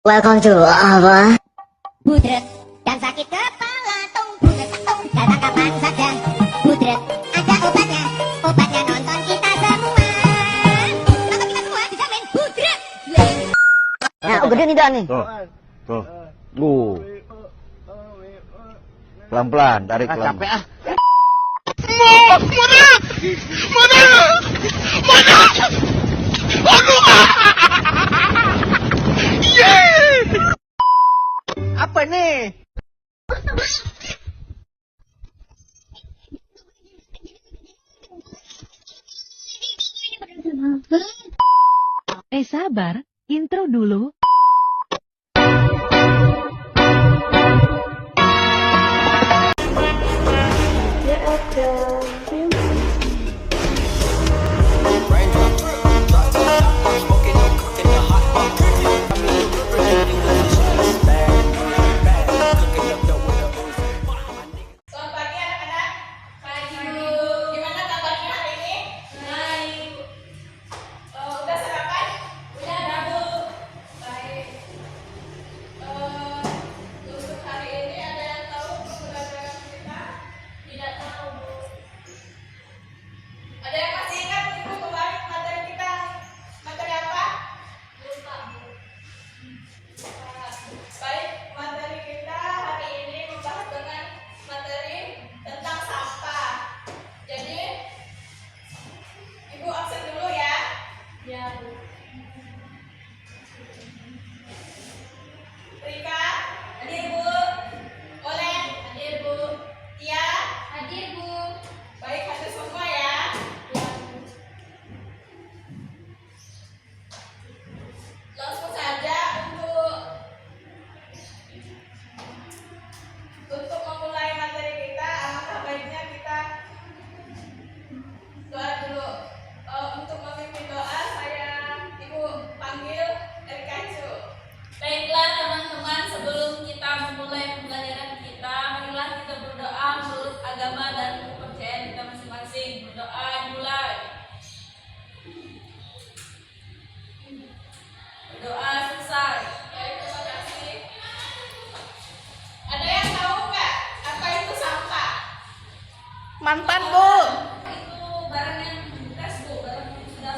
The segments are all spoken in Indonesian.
Welcome to apa? Budret dan sakit kepala budret datang kapan saja. Budret ada obatnya, obatnya nonton kita semua. Nonton kita semua dijamin budret. Nah, gede nih Dan nih. Tuh. Pelan-pelan, tarik pelan. Capek ah. Apa nih? Sabar, intro dulu. Mantan Bu. Itu barang yang bekas Bu, barang yang sudah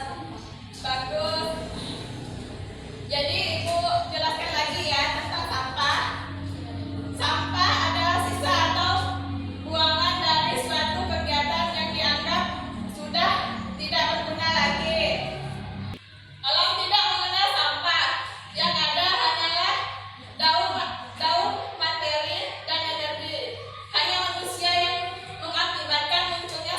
bagus. Jadi Ibu jelaskan lagi ya tentang sampah. Sampah adalah sisa atau buangan dari suatu kegiatan yang dianggap sudah tidak berguna lagi. Alam tidak mengenal sampah, yang ada hanyalah daun, materi, dan energi. Hanya manusia yang mengakibatkan munculnya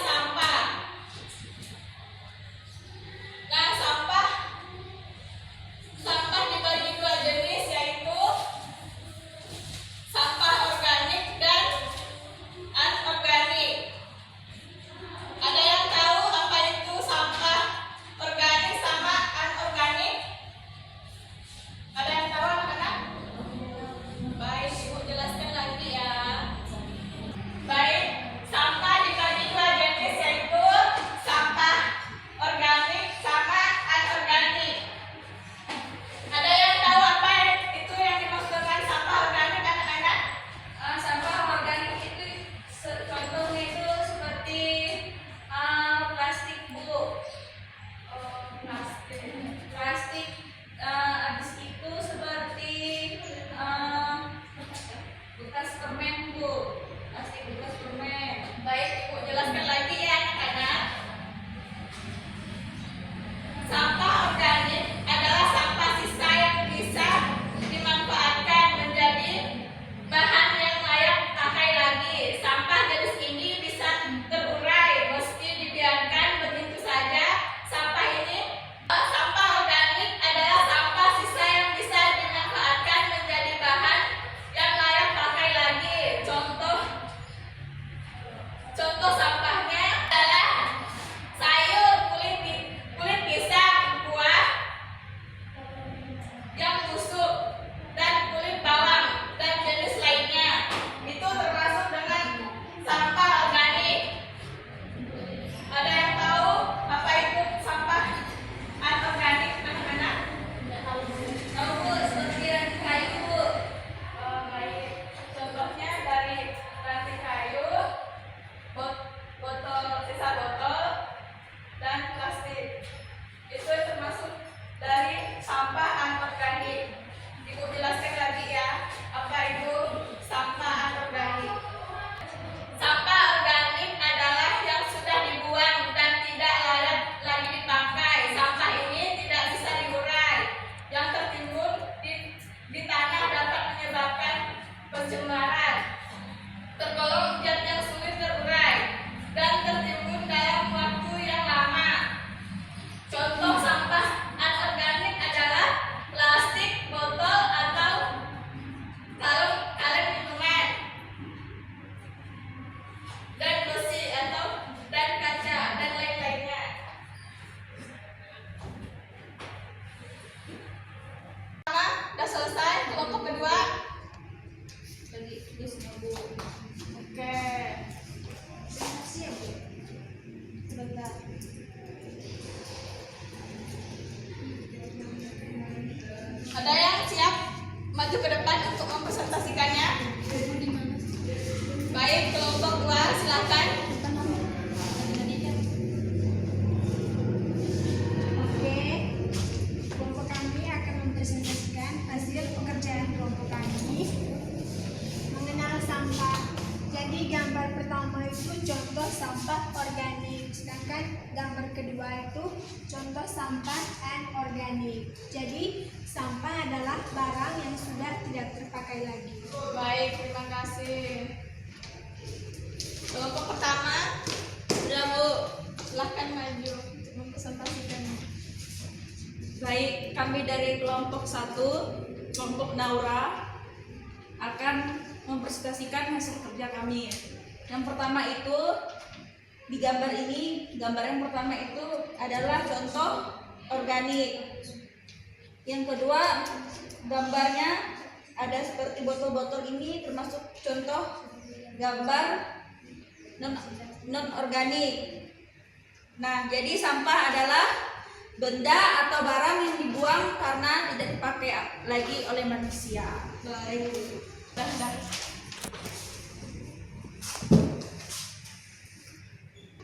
di bawah itu contoh sampah anorganik. Jadi sampah adalah barang yang sudah tidak terpakai lagi. Baik, terima kasih. Kelompok pertama, sudah Bu, silahkan maju mempresentasikannya. Baik, kami dari kelompok 1, kelompok Naura, akan mempresentasikan hasil kerja kami. Yang pertama itu, di gambar ini, gambar yang pertama itu adalah contoh organik. Yang kedua, gambarnya ada seperti botol-botol ini termasuk contoh gambar non organik. Nah, jadi sampah adalah benda atau barang yang dibuang karena tidak dipakai lagi oleh manusia. Baik, dah.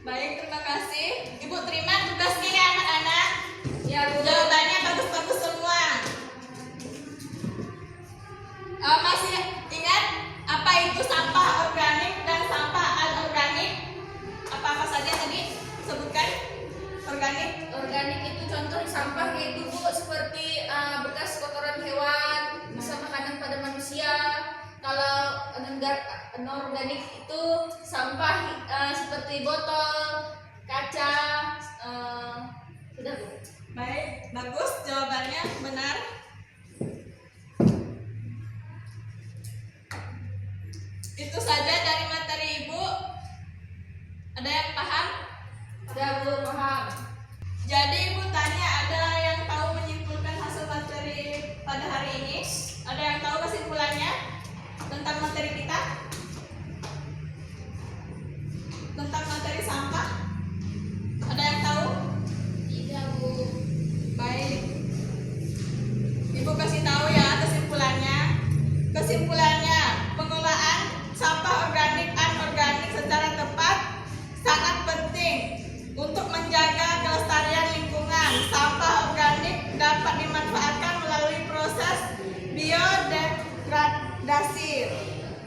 Baik, terima kasih. Ibu terima tugasnya ya anak-anak. Ya, Bu. Jawabannya bagus-bagus semua. Masih ingat apa itu sampah organik dan sampah anorganik? Apa saja tadi sebutkan? Organik. Organik itu contoh sampah yaitu Bu, seperti bekas kotoran hewan, bisa makanan pada manusia. Kalau anorganik itu sampah seperti botol, kaca, sudah Bu. Baik, bagus jawabannya benar. Itu saja dari materi Ibu. Ada yang paham? Sudah Bu, paham. Jadi Ibu tanya ada yang tahu menyimpulkan hasil materi pada hari ini? Ada yang tahu kesimpulannya tentang materi kita? Tentang materi sampah? Ada yang tahu? Tidak Bu. Baik. Ibu kasih tahu ya kesimpulannya. Kesimpulannya, pengolahan sampah organik anorganik secara tepat sangat penting untuk menjaga kelestarian lingkungan. Sampah organik dapat dimanfaatkan melalui proses biodegradasi.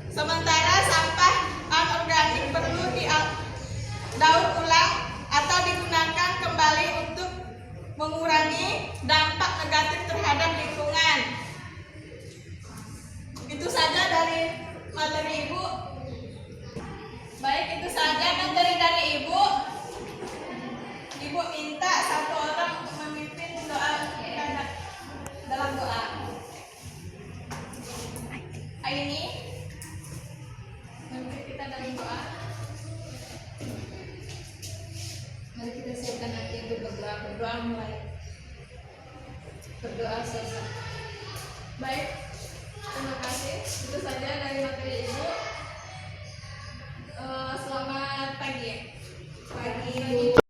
Sementara sampah anorganik perlu didaur ulang atau digunakan kembali untuk mengurangi dampak negatif terhadap lingkungan. Itu saja dari materi Ibu. Baik, itu saja materi dari Ibu. Ibu minta satu orang untuk memimpin doa kita dalam doa. Aini, memimpin kita dalam doa. Mari kita siapkan hati untuk berdoa. Berdoa mulai. Berdoa selesai. Baik, terima kasih. Itu saja dari materi Ibu. Selamat pagi. Pagi Bu.